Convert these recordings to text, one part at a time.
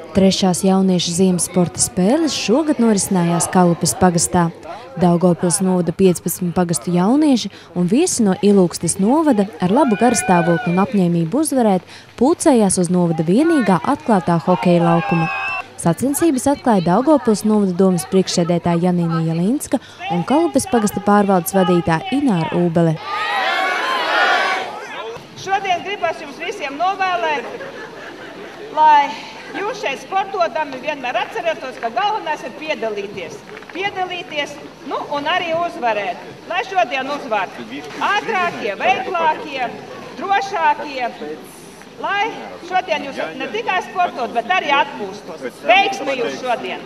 Trešās jauniešu ziemas sporta spēles šogad norisinājās Kalupes pagastā. Daugavpils novada 15 pagastu jaunieši un viesi no Ilūgstes novada ar labu garastāvokli un apņēmību uzvarēt pulcējās uz novada vienīgā atklātā hokeja laukuma. Sacensības atklāja Daugavpils novada domes priekšsēdētāja Janīna Jelinska un Kalupes pagasta pārvaldes vadītāja Ināra Ūbele. Šodien gribas jums visiem novēlēt, lai jūs šeit sportodami vienmēr atcerētos, ka galvenais ir piedalīties. Piedalīties, un arī uzvarēt. Lai šodien uzvarētu ātrākie, veiklākie, drošākie. Lai šodien jūs ne tikai sportot, bet arī atpūstos. Veiksmi jūs šodien!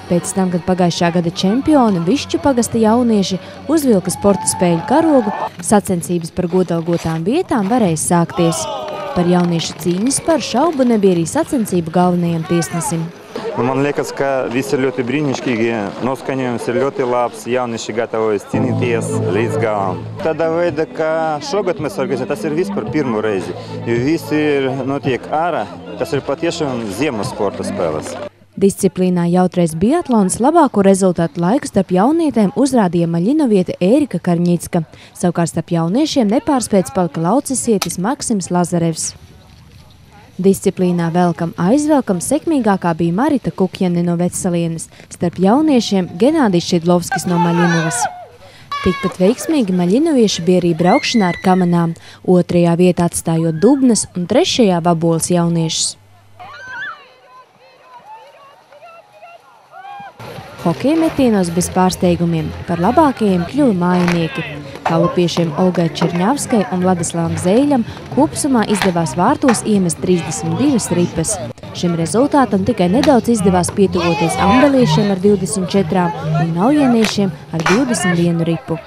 Pēc tam, kad pagājušā gada čempioni Višķu pagasta jaunieši uzvilka sporta spēļu karogu, sacensības par godalgotām vietām varēja sākties. Par jauniešu cīņas par šaubu nebija arī sacensību galvenajam tiesnesim. Man liekas, ka visi ir ļoti brīnišķīgi, noskaņojums ir ļoti labs, jaunieši gatavojas cīnīties līdz galam. Tādā veidā, ka šogad mēs organizējam, tas ir vispār pirmo reizi, jo visi notiek ārā, tas ir patiešām ziemas sporta spēles. Disciplīnā jautrais biatlons labāko rezultātu laiku starp jaunietēm uzrādīja maļinoviete Ērika Karņicka. Savukārt starp jauniešiem nepārspēts palika laucisietis Maksims Lazarevs. Disciplīnā velkam aizvelkam sekmīgākā bija Marita Kukjane no Vecelienes, starp jauniešiem Genādijs Šidlovskis no Maļinovas. Tikpat veiksmīgi maļinovieši bija arī braukšanā ar kamanām, otrajā vietā atstājot Dubnas un trešajā Vaboles jauniešus. Hokeja metienos bez pārsteigumiem par labākajiem kļuva mājinieki. Kalupiešiem Olgai Čerņavskai un Vladislavam Zeiļam kopsumā izdevās vārtos iemest 32 ripas. Šim rezultātam tikai nedaudz izdevās pietuvoties ambeliešiem ar 24 un naujieniešiem ar 21 ripu.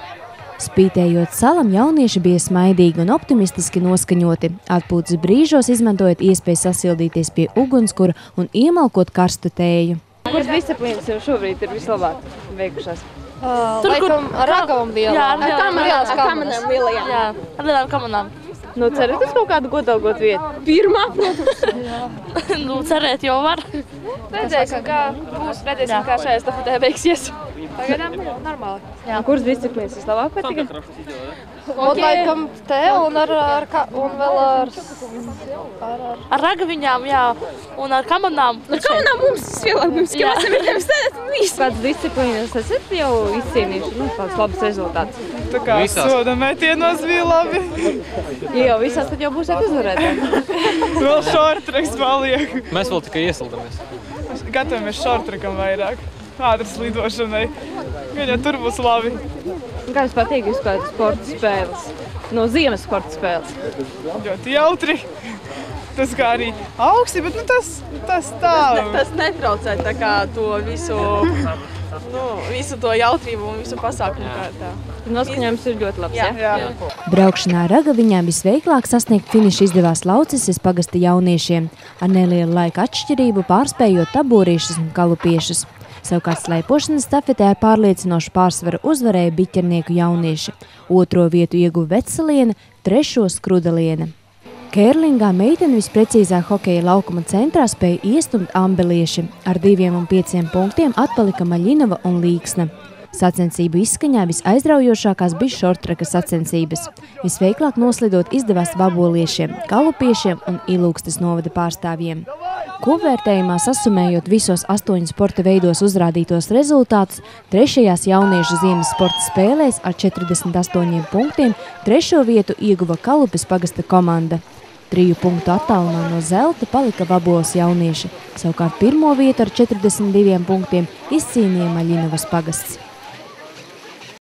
Spītējot salam, jaunieši bija smaidīgi un optimistiski noskaņoti, atpūtas brīžos izmantojot iespēju sasildīties pie ugunskura un iemalkot karstu tēju. Kuras disciplīnas jau šobrīd ir vislabāk veikušās? Laikam ar ragavam vielām. Jā, ar kamanām vielām. Jā, ar lielām kamanām. Cerat uz kaut kādu godalgot vietu? Pirmā, protams. Cerēt jau var. Redzēsim, kā šajā stafetē beigsies. Pagaidām normāli. Kuras disciplīnas vislabāk patika? Laikam te un vēl ar ragaviņām, jā, un ar kamanām. Ar kamanām mums vislabāk, mums skrāsim ir tevis tēdēt un visu. Kādas disciplīnas esat jau izcīnījuši, kāds labs rezultāts? Tā kā soda metienos bija labi. Ja jau visās, tad jau būsiet uzvarētāji. Vēl šortreks paliek. Mēs vēl tikai iesildamies. Gatavamies šortrekam vairāk. Ātras lidošanai. Gan jau tur būs labi. Kā jums patīk vispār sporta spēles? No ziemas sporta spēles? Ļoti jautri. Tas kā arī augsti, bet tas tā. Tas netraucē tā kā to visu to jautrību un visu pasākumu kārtā. Noskaņojums ir ļoti labs, jā? Braukšanā ar ragaviņām visveiklāk sasniegt finišu izdevās Laucises pagasta jauniešiem, ar nelielu laika atšķirību pārspējot tabūriešus un kalupiešus. Savukārt slēpošanas stafetē ar pārliecinošu pārsvaru uzvarēja biķernieku jaunieši. Otro vietu ieguva Veceliene, trešo Skrudaliene. Kērlingā meiteni visprecīzāk hokeja laukuma centrā spēja iestumt ambelieši. Ar 2 un 5 punktiem atpalika Maļinova un Līksna. Sacensību izskaņā visaizraujošākās bija šortreka sacensības. Visveiklāk noslidot izdevās vaboliešiem, kalupiešiem un Ilūgstes novada pārstāvjiem. Kopvērtējumā sasumējot visos 8 sporta veidos uzrādītos rezultātus, trešajās jauniešu ziemas sporta spēlēs ar 48 punktiem trešo vietu ieguva Kalupes pagasta komanda. 3 punktu attālumā no zelta palika Vaboles jaunieši, savukārt pirmo vietu ar 42 punktiem izcīnīja Maļinovas pagasts.